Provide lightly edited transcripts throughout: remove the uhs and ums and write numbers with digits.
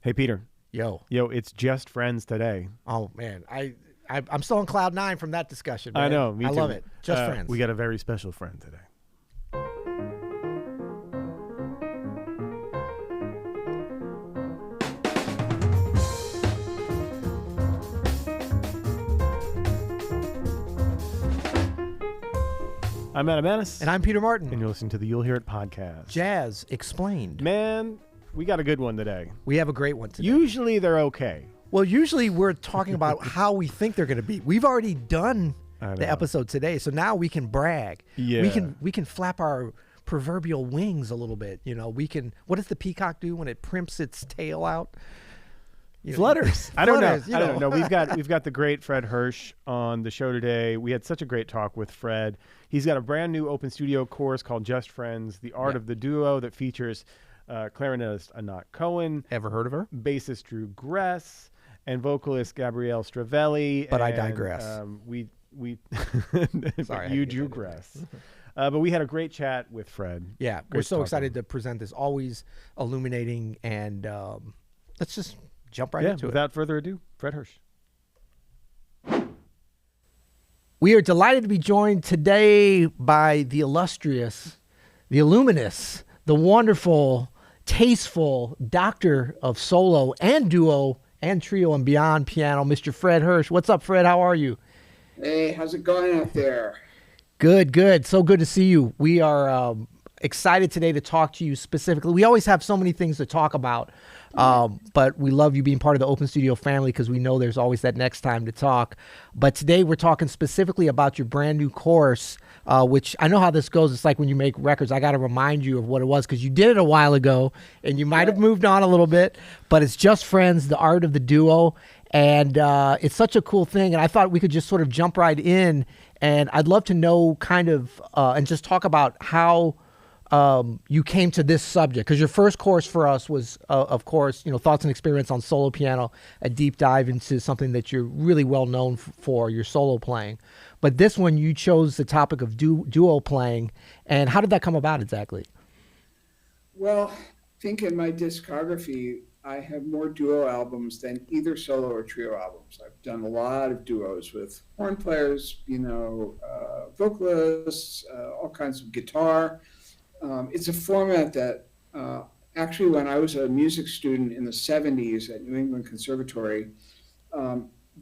Hey, Peter. Yo, it's just friends today. oh man, I'm still on cloud nine from that discussion, man. I know, me too. I love it. Just friends. We got a very special friend today. I'm Adam Maness. And I'm Peter Martin. And you're listening to the You'll Hear It podcast. Jazz Explained. Man, we got a good one today. We have a great one today. Usually they're okay. Well, usually we're talking about how we think they're going to be. We've already done the episode today, so now we can brag. Yeah. We can flap our proverbial wings a little bit. You know, we can. What does the peacock do when it primps its tail out? Flutters. I don't know. I don't know. We've got the great Fred Hersch on the show today. We had such a great talk with Fred. He's got a brand new open studio course called Just Friends, the art of the duo, that features clarinetist Anat Cohen. Ever heard of her? Bassist Drew Gress and vocalist Gabrielle Stravelli. But I digress. Sorry, you Drew Gress. But we had a great chat with Fred. Yeah, we're so excited to present this. Always illuminating, and let's just jump right into it. Without further ado, Fred Hersch. We are delighted to be joined today by the illustrious, the illuminous, the wonderful, tasteful doctor of solo and duo and trio and beyond piano, Mr. Fred Hersch. What's up, Fred? How are you? Hey, how's it going out there? Good. So good to see you. We are excited today to talk to you specifically. We always have so many things to talk about, but we love you being part of the Open Studio family because we know there's always that next time to talk. But today we're talking specifically about your brand new course, which I know how this goes. It's like when you make records, I got to remind you of what it was because you did it a while ago and you might have moved on a little bit, but it's Just Friends, the art of the duo. And it's such a cool thing. And I thought we could just sort of jump right in. And I'd love to know kind of, and just talk about how you came to this subject, because your first course for us was, of course, thoughts and experience on solo piano, a deep dive into something that you're really well known for, your solo playing. But this one, you chose the topic of duo playing. And how did that come about exactly? Well, I think in my discography, I have more duo albums than either solo or trio albums. I've done a lot of duos with horn players, vocalists, all kinds of guitar. It's a format that actually, when I was a music student in the 70s at New England Conservatory,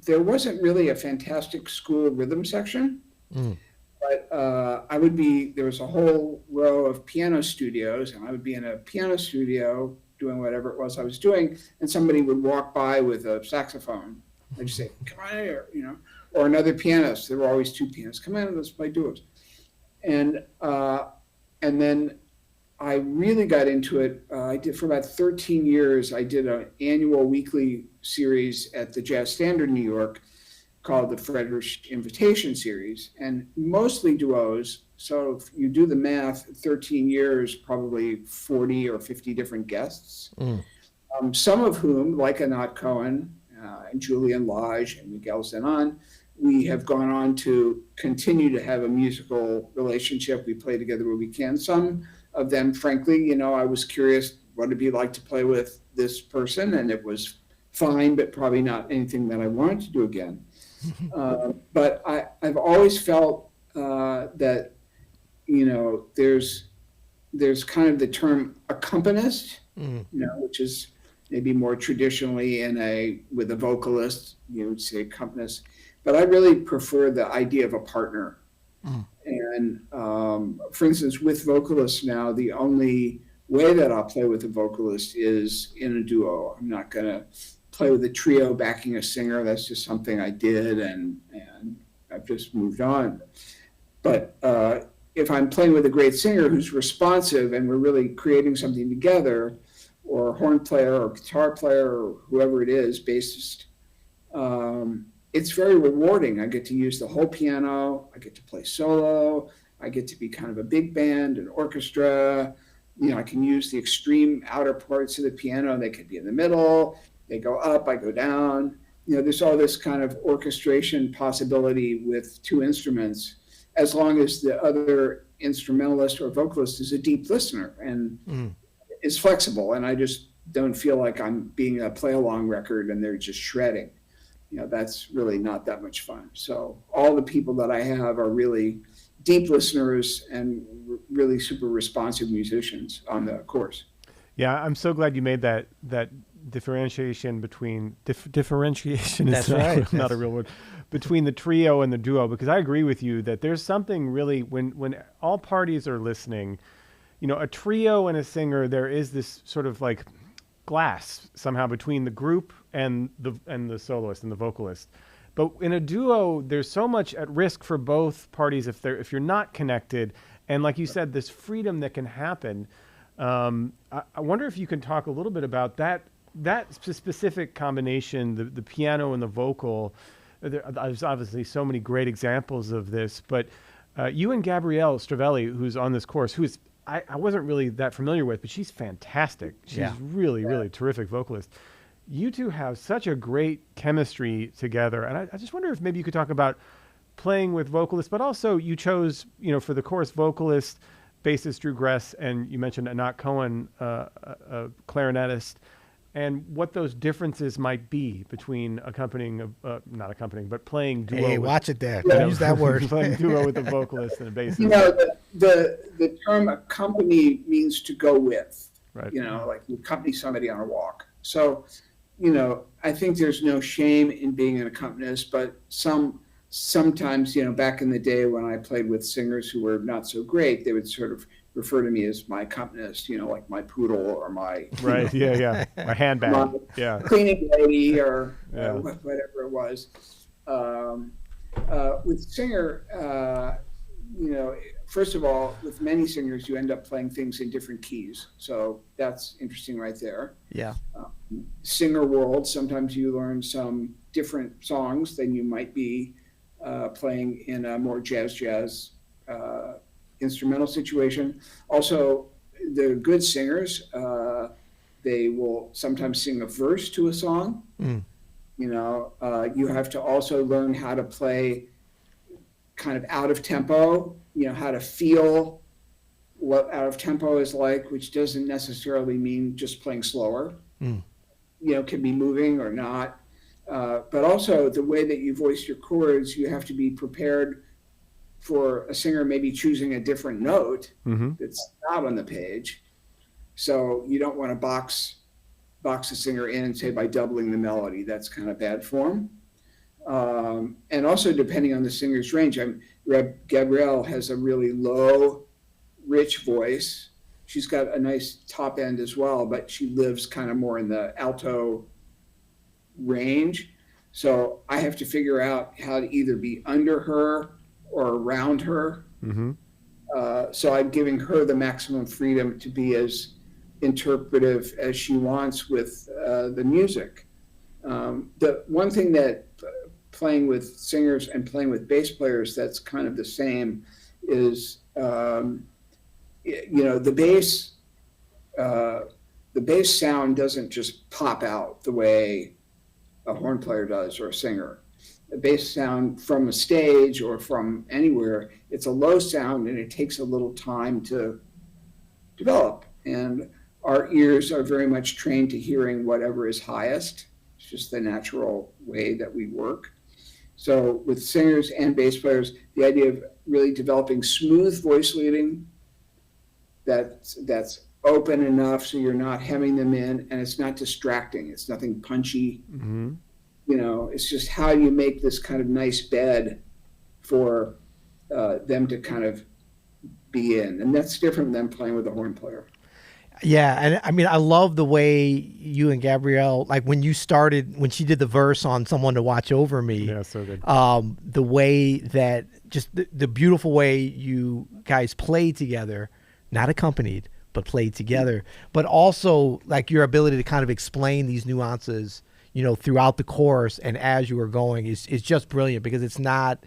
there wasn't really a fantastic school rhythm section, but there was a whole row of piano studios, and I would be in a piano studio doing whatever it was I was doing, and somebody would walk by with a saxophone. I'd just say, come on here, or another pianist. There were always two pianists. Come on, let's play duos. And then I really got into it. I did for about 13 years. I did an annual weekly series at the Jazz Standard in New York called the Fred Hersch Invitation Series, and mostly duos. So if you do the math, 13 years, probably 40 or 50 different guests, some of whom, like Anat Cohen and Julian Lage and Miguel Zenon, we have gone on to continue to have a musical relationship. We play together where we can. Some of them, frankly, I was curious what it'd be like to play with this person, and it was fine, but probably not anything that I wanted to do again. But I've always felt that, there's kind of the term accompanist, which is maybe more traditionally with a vocalist, you would say accompanist. But I really prefer the idea of a partner. And for instance, with vocalists now, the only way that I'll play with a vocalist is in a duo. I'm not going to play with a trio backing a singer. That's just something I did, and I've just moved on. But if I'm playing with a great singer who's responsive and we're really creating something together, or a horn player or guitar player or whoever it is, bassist, it's very rewarding. I get to use the whole piano. I get to play solo. I get to be kind of a big band, an orchestra. I can use the extreme outer parts of the piano. They could be in the middle. They go up, I go down. There's all this kind of orchestration possibility with two instruments, as long as the other instrumentalist or vocalist is a deep listener and is flexible. And I just don't feel like I'm being a play along record and they're just shredding. That's really not that much fun. So all the people that I have are really deep listeners and really super responsive musicians on the course. Yeah, I'm so glad you made that differentiation between differentiation is not a real word, between the trio and the duo, because I agree with you that there's something really when all parties are listening, a trio and a singer, there is this sort of like glass somehow between the group and the soloist and the vocalist. But in a duo, there's so much at risk for both parties if you're not connected, and like you said, this freedom that can happen. I wonder if you can talk a little bit about that specific combination, the piano and the vocal. There's obviously so many great examples of this, but you and Gabrielle Stravelli, who's on this course, who is I wasn't really that familiar with, but she's fantastic. She's really terrific vocalist. You two have such a great chemistry together, and I just wonder if maybe you could talk about playing with vocalists, but also you chose, for the course, vocalist, bassist Drew Gress, and you mentioned Anat Cohen, a clarinetist, and what those differences might be between not accompanying, but playing duo. Hey, watch it there. Don't use that word. Playing duo with a vocalist and a bassist. The term accompany means to go with, right. Like you accompany somebody on a walk. So, I think there's no shame in being an accompanist, but sometimes, back in the day when I played with singers who were not so great, they would sort of refer to me as my accompanist, like my poodle or my my handbag, my cleaning lady or whatever it was. With singer, first of all, with many singers, you end up playing things in different keys, so that's interesting right there. Yeah. Singer world, sometimes you learn some different songs than you might be playing in a more jazz instrumental situation. Also, the good singers, they will sometimes sing a verse to a song. You have to also learn how to play kind of out of tempo, how to feel what out of tempo is like, which doesn't necessarily mean just playing slower. Can be moving or not. But also the way that you voice your chords, you have to be prepared for a singer maybe choosing a different note that's not on the page. So you don't want to box a singer in, say, by doubling the melody. That's kind of bad form. And also depending on the singer's range. Gabrielle has a really low, rich voice. She's got a nice top end as well, but she lives kind of more in the alto range. So I have to figure out how to either be under her or around her. So I'm giving her the maximum freedom to be as interpretive as she wants with the music. The one thing that playing with singers and playing with bass players that's kind of the same is the bass sound doesn't just pop out the way a horn player does or a singer. The bass sound from a stage or from anywhere, it's a low sound and it takes a little time to develop. And our ears are very much trained to hearing whatever is highest. It's just the natural way that we work. So with singers and bass players, the idea of really developing smooth voice leading that's open enough so you're not hemming them in and it's not distracting. It's nothing punchy. It's just how you make this kind of nice bed for them to kind of be in. And that's different than playing with a horn player. Yeah, and I mean, I love the way you and Gabrielle, like when she did the verse on Someone to Watch Over Me. Yeah, so good. The way that, just the beautiful way you guys played together, not accompanied, but played together, but also like your ability to kind of explain these nuances, throughout the course and as you were going is just brilliant, because it's not,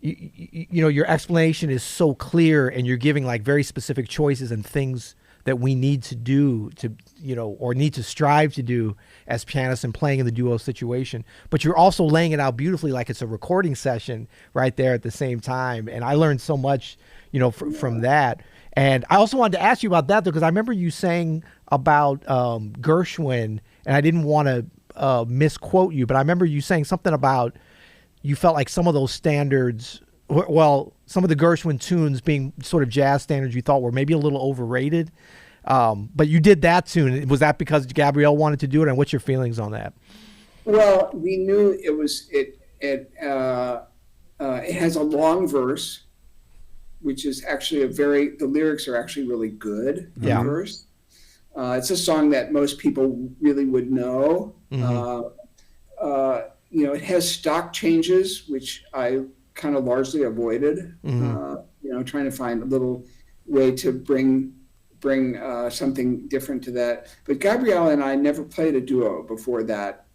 your explanation is so clear and you're giving like very specific choices and things that we need to do to, or need to strive to do as pianists and playing in the duo situation. But you're also laying it out beautifully like it's a recording session right there at the same time. And I learned so much, from that. And I also wanted to ask you about that, though, because I remember you saying about Gershwin, and I didn't want to misquote you, but I remember you saying something about you felt like some of those standards, well, some of the Gershwin tunes being sort of jazz standards you thought were maybe a little overrated. But you did that tune. Was that because Gabrielle wanted to do it, and what's your feelings on that? Well, we knew it has a long verse, which is actually the lyrics are actually really good. Yeah. Verse. It's a song that most people really would know. It has stock changes, which I kind of largely avoided. Trying to find a little way to bring something different to that. But Gabrielle and I never played a duo before that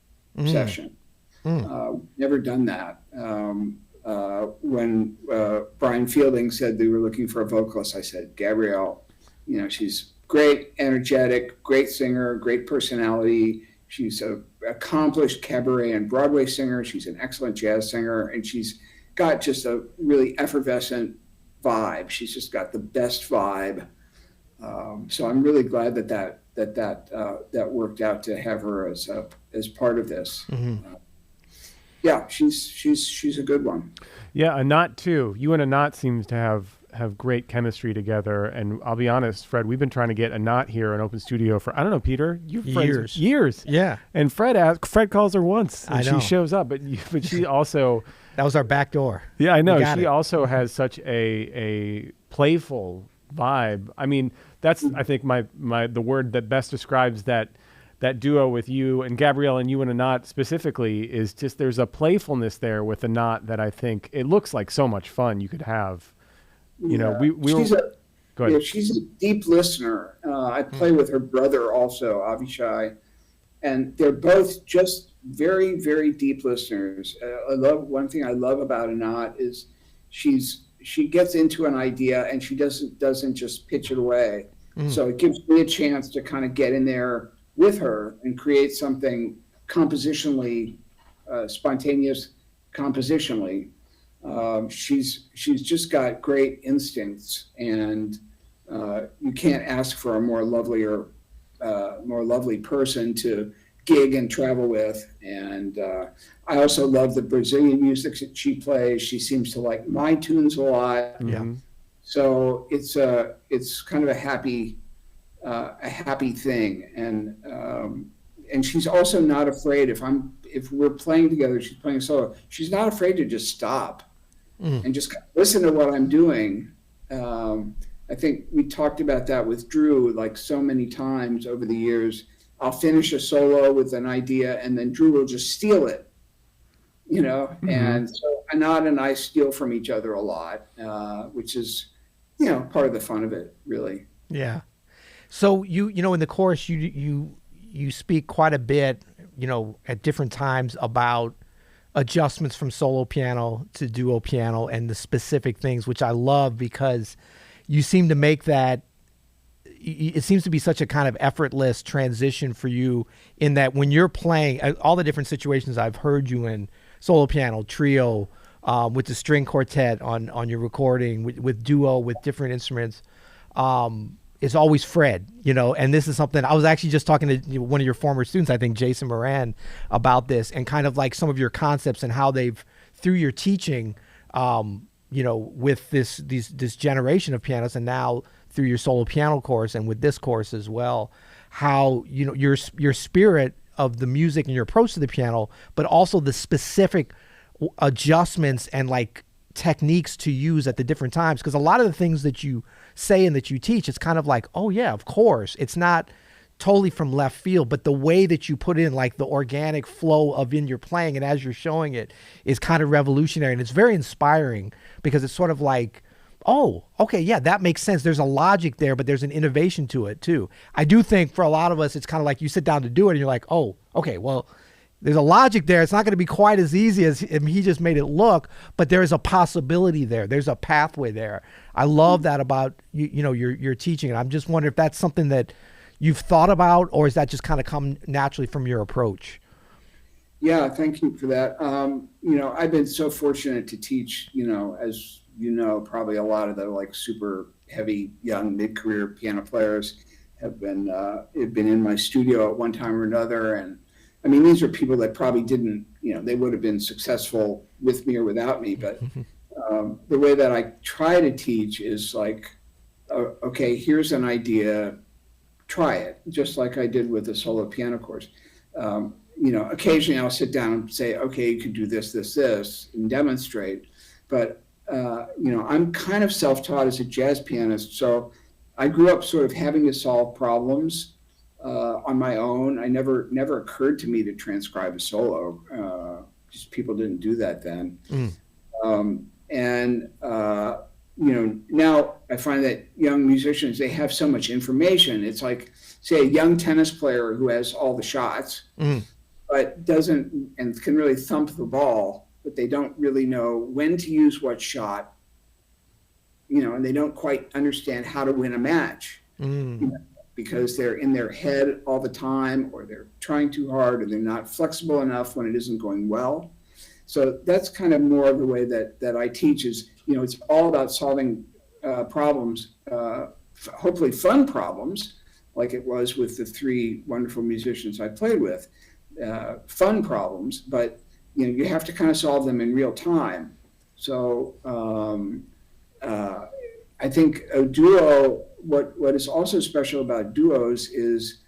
session. Never done that. When Brian Fielding said they were looking for a vocalist, I said, Gabrielle, she's great, energetic, great singer, great personality. She's an accomplished cabaret and Broadway singer. She's an excellent jazz singer, and she's got just a really effervescent vibe. She's just got the best vibe. So I'm really glad that worked out to have her as part of this. Yeah, she's a good one. Yeah, Anat too. You and Anat seems to have great chemistry together. And I'll be honest, Fred, we've been trying to get Anat here in Open Studio for, I don't know, Peter, years. Yeah. And Fred calls her once, and I know. she shows up, but she also. That was our back door. Yeah, I know. She also has such a playful vibe. I mean, that's I think the word that best describes that duo with you and Gabrielle, and you and Anat specifically, is just there's a playfulness there with Anat that I think it looks like so much fun you could have. You know, go ahead. She's a deep listener. I play with her brother also, Avishai, and they're both just very, very deep listeners. One thing I love about Anat is she gets into an idea and she doesn't just pitch it away. So it gives me a chance to kind of get in there with her and create something compositionally, spontaneous compositionally. She's just got great instincts, and you can't ask for a more lovely person to gig and travel with. And I also love the Brazilian music that she plays. She seems to like my tunes a lot. Yeah. So it's kind of a happy thing, and she's also not afraid if we're playing together, she's playing solo, she's not afraid to just stop and just listen to what I'm doing. I think we talked about that with Drew like so many times over the years. I'll finish a solo with an idea and then Drew will just steal it, and so Anat and I steal from each other a lot, which is, part of the fun of it, really. Yeah. So you in the chorus you speak quite a bit, at different times about adjustments from solo piano to duo piano and the specific things, which I love because you seem to make that, it seems to be such a kind of effortless transition for you in that when you're playing all the different situations I've heard you in, solo piano, trio, with the string quartet on your recording, with duo, with different instruments, it's always Fred, and this is something I was actually just talking to one of your former students, I think Jason Moran, about this, and kind of like some of your concepts and how they've, through your teaching, with this generation of pianists, and now through your solo piano course and with this course as well, how, your spirit of the music and your approach to the piano, but also the specific adjustments and like techniques to use at the different times. Because a lot of the things that you say and that you teach, it's kind of like, oh yeah, of course. It's not totally from left field, but the way that you put in like the organic flow of in your playing and as you're showing it is kind of revolutionary. And it's very inspiring because it's sort of like, oh, okay, yeah, that makes sense. There's a logic there, but there's an innovation to it too. I do think for a lot of us, it's kind of like you sit down to do it and you're like, oh, okay, well, there's a logic there. It's not going to be quite as easy as he just made it look, but there is a possibility there. There's a pathway there. I love that about your teaching, and I'm just wondering if that's something that you've thought about, or is that just kind of come naturally from your approach? Yeah, thank you for that. I've been so fortunate to teach, as probably a lot of the like super heavy young mid-career piano players, have been in my studio at one time or another. And I mean, these are people that probably didn't, they would have been successful with me or without me. But the way that I try to teach is like, okay, here's an idea, try it, just like I did with the solo piano course. Occasionally I'll sit down and say, okay, you could do this, this, this, and demonstrate. But, I'm kind of self-taught as a jazz pianist. So I grew up sort of having to solve problems on my own. I never occurred to me to transcribe a solo. Just people didn't do that then. Now I find that young musicians, they have so much information. It's like, say, a young tennis player who has all the shots, but doesn't, and can really thump the ball, but they don't really know when to use what shot, and they don't quite understand how to win a match, because they're in their head all the time, or they're trying too hard, or they're not flexible enough when it isn't going well. So that's kind of more of the way that I teach is, it's all about solving problems, hopefully fun problems, like it was with the three wonderful musicians I played with, fun problems, but you have to kind of solve them in real time. So I think a duo, what is also special about duos is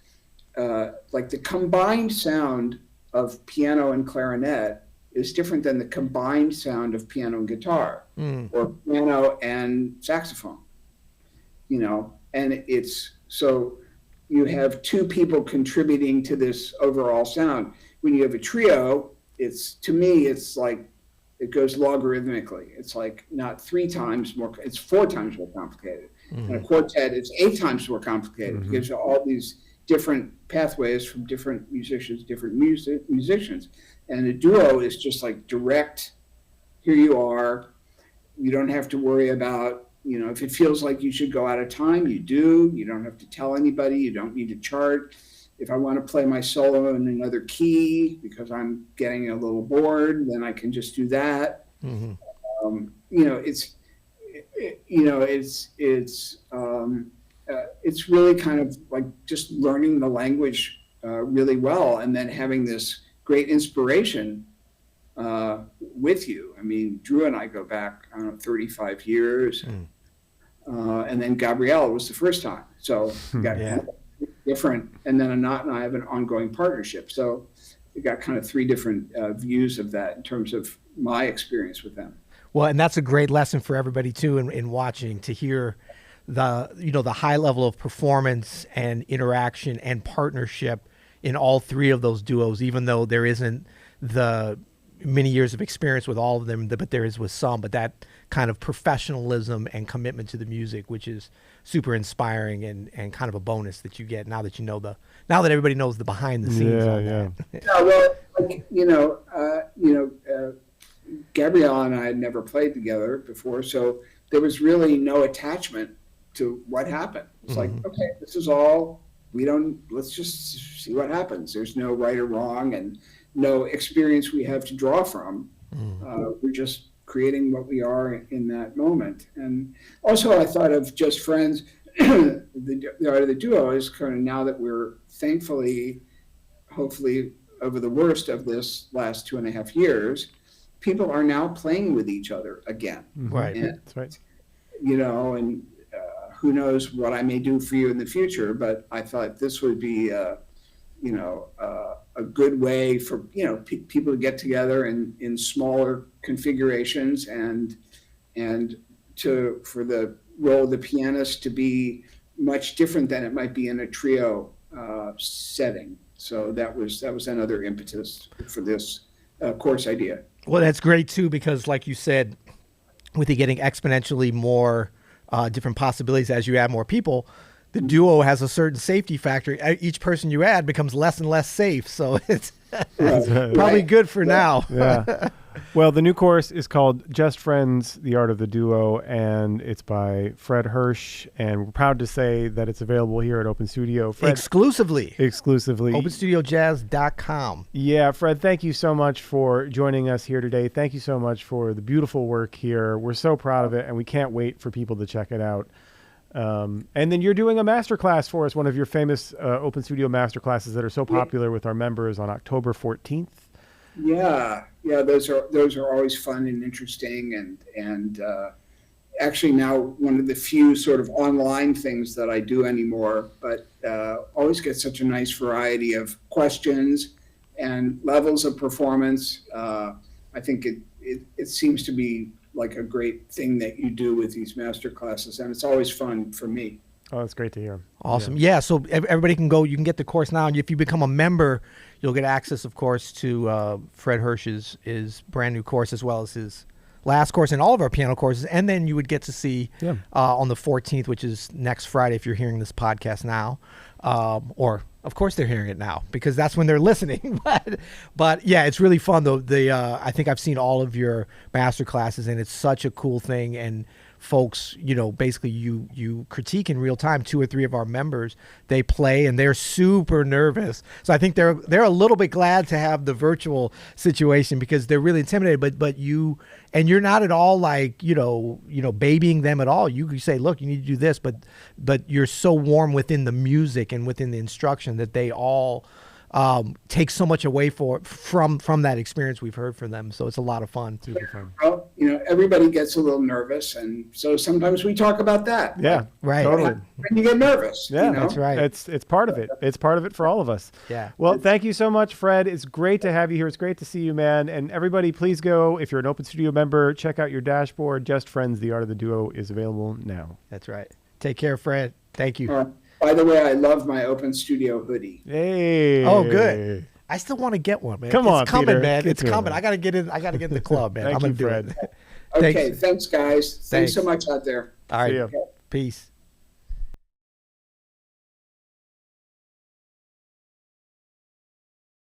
like the combined sound of piano and clarinet is different than the combined sound of piano and guitar, or piano and saxophone, and it's, so you have two people contributing to this overall sound. When you have a trio, to me, it's like, it goes logarithmically. It's like not 3 times more, it's 4 times more complicated. And a quartet is 8 times more complicated. It gives you all these different pathways from different musicians, musicians. And a duo is just like direct, here you are. You don't have to worry about, if it feels like you should go out of time, you do. You don't have to tell anybody. You don't need to chart. If I want to play my solo in another key because I'm getting a little bored, then I can just do that. It's really kind of like just learning the language really well, and then having this great inspiration with you. I mean, Drew and I go back, 35 years, and then Gabrielle was the first time. So we got kind of different, and then Anat and I have an ongoing partnership. So we got kind of 3 different views of that in terms of my experience with them. Well, and that's a great lesson for everybody too in watching, to hear the high level of performance and interaction and partnership in all 3 of those duos, even though there isn't the many years of experience with all of them, but there is with some. But that kind of professionalism and commitment to the music, which is super inspiring and kind of a bonus that you get now that now that everybody knows the behind the scenes. Gabrielle and I had never played together before, so there was really no attachment to what happened. It's like, okay, this is all, let's just see what happens. There's no right or wrong and no experience we have to draw from. We're just creating what we are in that moment. And also I thought of Just Friends, the art of the duo is kind of, now that we're thankfully, hopefully over the worst of this last 2.5 years, people are now playing with each other again. Right. And, that's right. And who knows what I may do for you in the future, but I thought this would be, a good way for, people to get together in smaller configurations and for the role of the pianist to be much different than it might be in a trio setting. So that was another impetus for this course idea. Well, that's great too, because like you said, with it getting exponentially more different possibilities as you add more people, the duo has a certain safety factor. Each person you add becomes less and less safe. So it's probably good for now. Yeah. Well, the new course is called Just Friends, The Art of the Duo, and it's by Fred Hersch. And we're proud to say that it's available here at Open Studio. Fred, exclusively. OpenStudioJazz.com. Yeah, Fred, thank you so much for joining us here today. Thank you so much for the beautiful work here. We're so proud of it, and we can't wait for people to check it out. And then you're doing a masterclass for us, one of your famous Open Studio masterclasses that are so popular with our members on October 14th. Yeah, those are always fun and interesting, and actually now one of the few sort of online things that I do anymore, but always get such a nice variety of questions and levels of performance. I think it seems to be like a great thing that you do with these master classes, and it's always fun for me. Oh, that's great to hear. Awesome. Yeah, so everybody can go. You can get the course now, and if you become a member, you'll get access, of course, to Fred Hersch's brand new course, as well as his last course and all of our piano courses. And then you would get to see on the 14th, which is next Friday, if you're hearing this podcast now, or of course they're hearing it now because that's when they're listening. but yeah, it's really fun though. I think I've seen all of your master classes, and it's such a cool thing. And folks, basically you critique in real time. 2 or 3 of our members, they play and they're super nervous. So I think they're a little bit glad to have the virtual situation because they're really intimidated. But you're not at all like, babying them at all. You say, look, you need to do this, but you're so warm within the music and within the instruction that they all take so much away from that experience we've heard from them. So it's a lot of fun. Super fun. Well, everybody gets a little nervous, and so sometimes we talk about that. Yeah, like, right. Totally. When you get nervous. Yeah, that's right. It's part of it. It's part of it for all of us. Yeah. Well, thank you so much, Fred. It's great to have you here. It's great to see you, man. And everybody, please go, if you're an Open Studio member, check out your dashboard. Just Friends, The Art of the Duo is available now. That's right. Take care, Fred. Thank you. By the way, I love my Open Studio hoodie. Hey. Oh, good. I still want to get one, man. Come on, it's coming, Peter. man. Get It's to it, coming. man. I gotta get in. I gotta get in the club, man. Thank I'm gonna you, do Fred. it. Okay, thanks guys. Thanks so much out there. All right. See ya. Okay. Peace.